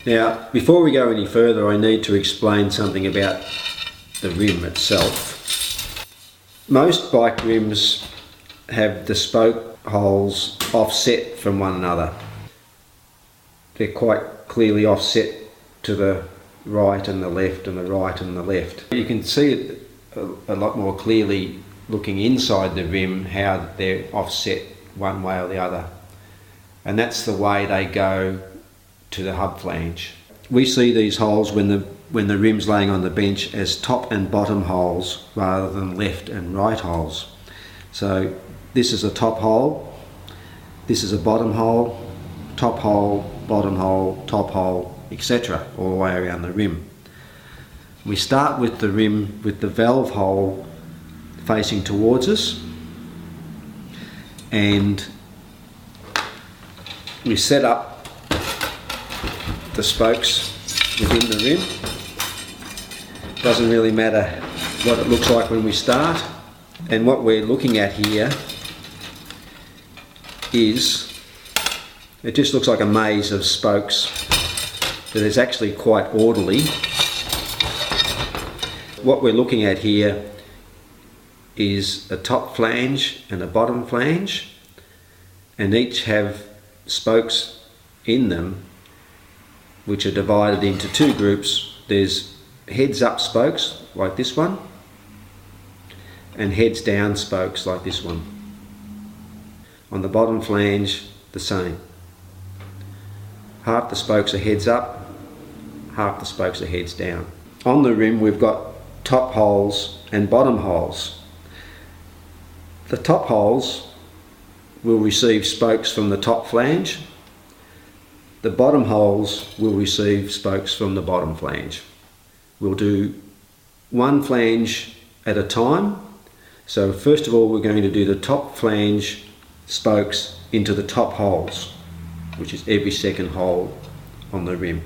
Now, before we go any further, I need to explain something about the rim itself. Most bike rims have the spoke holes offset from one another. They're quite clearly offset to the right and the left and the right and the left. You can see it a lot more clearly looking inside the rim how they're offset one way or the other. And that's the way they go to the hub flange. We see these holes when the rim's laying on the bench as top and bottom holes rather than left and right holes. So this is a top hole, this is a bottom hole, top hole, bottom hole, top hole, etc. all the way around the rim. We start with the rim with the valve hole facing towards us, and we set up the spokes within the rim. Doesn't really matter what it looks like when we start, and what we're looking at here is, it just looks like a maze of spokes that is actually quite orderly. What we're looking at here is a top flange and a bottom flange, and each have spokes in them which are divided into two groups. There's heads up spokes like this one and heads down spokes like this one. On the bottom flange, the same. Half the spokes are heads up, half the spokes are heads down. On the rim we've got top holes and bottom holes. The top holes will receive spokes from the top flange. The bottom holes will receive spokes from the bottom flange. We'll do one flange at a time. So first of all we're going to do the top flange spokes into the top holes, which is every second hole on the rim.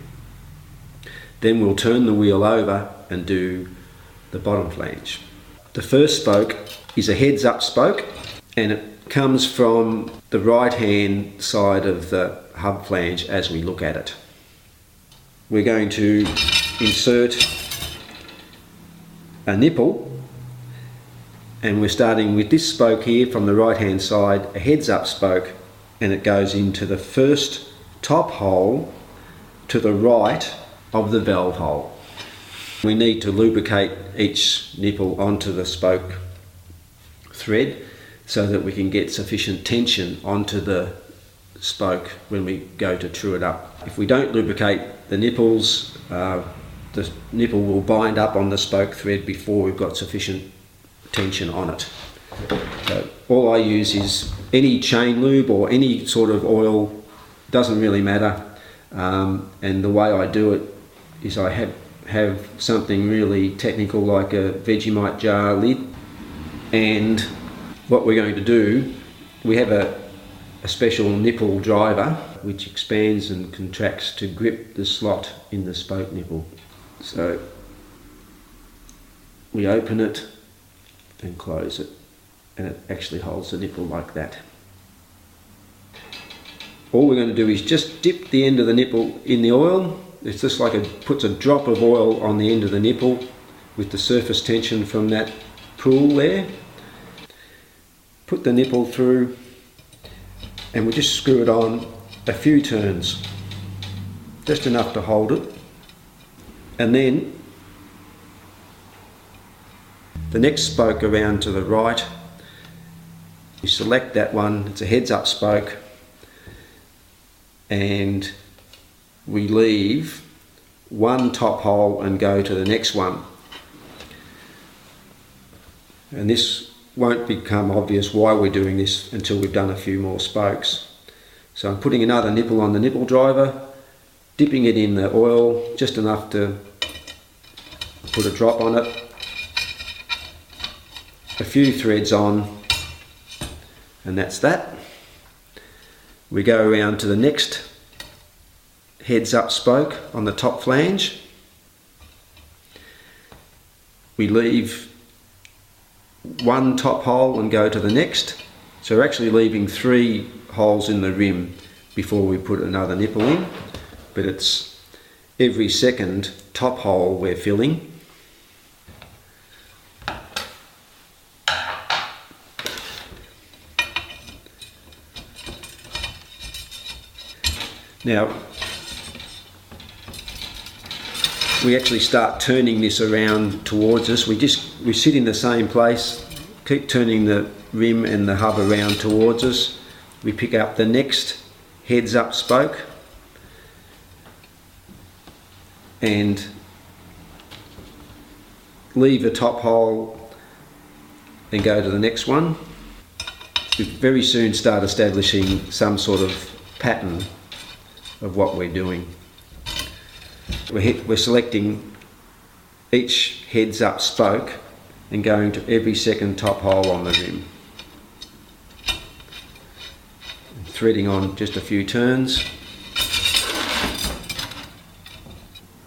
Then we'll turn the wheel over and do the bottom flange. The first spoke is a heads up spoke, and it comes from the right hand side of the hub flange as we look at it. We're going to insert a nipple, and we're starting with this spoke here from the right hand side, a heads up spoke, and it goes into the first top hole to the right of the valve hole. We need to lubricate each nipple onto the spoke thread so that we can get sufficient tension onto the spoke when we go to true it up. If we don't lubricate the nipples, the nipple will bind up on the spoke thread before we've got sufficient tension on it. So all I use is any chain lube or any sort of oil, doesn't really matter, and the way I do it is I have something really technical like a Vegemite jar lid, and what we're going to do, we have a special nipple driver which expands and contracts to grip the slot in the spoke nipple. So we open it and close it, and it actually holds the nipple like that. All we're going to do is just dip the end of the nipple in the oil. It's just like it puts a drop of oil on the end of the nipple with the surface tension from that pool there. Put the nipple through, and we just screw it on a few turns, just enough to hold it, and then the next spoke around to the right, you select that one, it's a heads up spoke, and we leave one top hole and go to the next one. And this won't become obvious why we're doing this until we've done a few more spokes. So I'm putting another nipple on the nipple driver, dipping it in the oil, just enough to put a drop on it, a few threads on, and that's that. We go around to the next heads up spoke on the top flange. We leave one top hole and go to the next. So we're actually leaving 3 holes in the rim before we put another nipple in, but it's every second top hole we're filling. Now, we actually start turning this around towards us. We sit in the same place, keep turning the rim and the hub around towards us. We pick up the next heads up spoke and leave a top hole and go to the next one. We very soon start establishing some sort of pattern of what we're doing. We're selecting each heads up spoke and going to every second top hole on the rim. Threading on just a few turns.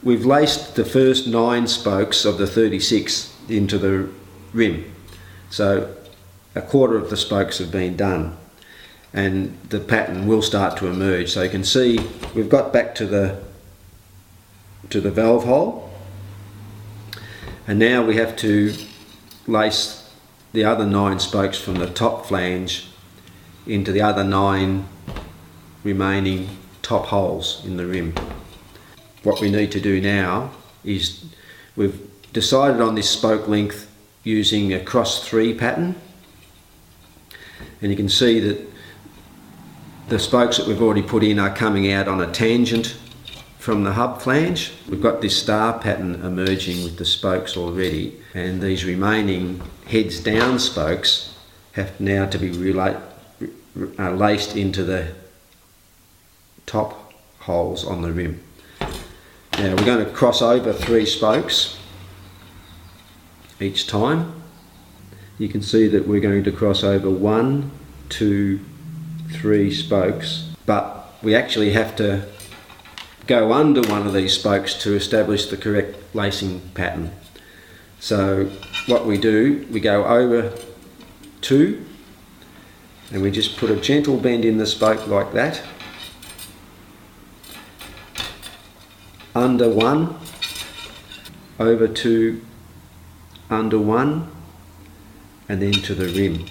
We've laced the first 9 spokes of the 36 into the rim. So a quarter of the spokes have been done, and the pattern will start to emerge. So you can see we've got back to the valve hole, and now we have to lace the other 9 spokes from the top flange into the other 9 remaining top holes in the rim. What we need to do now is, we've decided on this spoke length using a cross 3 pattern, and you can see that the spokes that we've already put in are coming out on a tangent from the hub flange. We've got this star pattern emerging with the spokes already, and these remaining heads down spokes have now to be laced into the top holes on the rim. Now we're going to cross over 3 spokes each time. You can see that we're going to cross over 1, 2, 3 spokes, but we actually have to go under one of these spokes to establish the correct lacing pattern. So what we do, we go over 2 and we just put a gentle bend in the spoke like that, under 1, over 2, under 1, and then to the rim.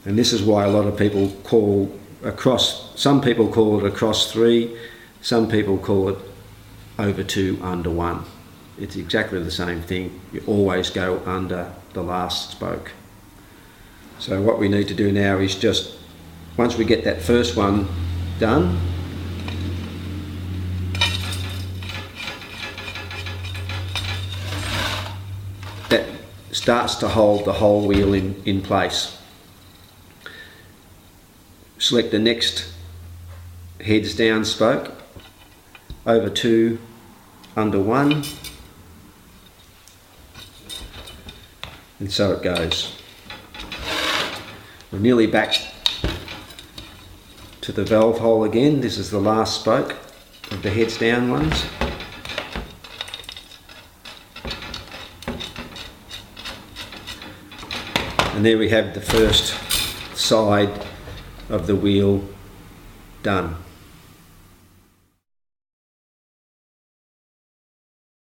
And this is why a lot of people call a cross, some people call it a cross 3, some people call it over 2, under 1. It's exactly the same thing. You always go under the last spoke. So what we need to do now is just, once we get that first one done, that starts to hold the whole wheel in place. Select the next heads down spoke, over 2, under 1, and so it goes. We're nearly back to the valve hole again. This is the last spoke of the heads down ones. And there we have the first side of the wheel done.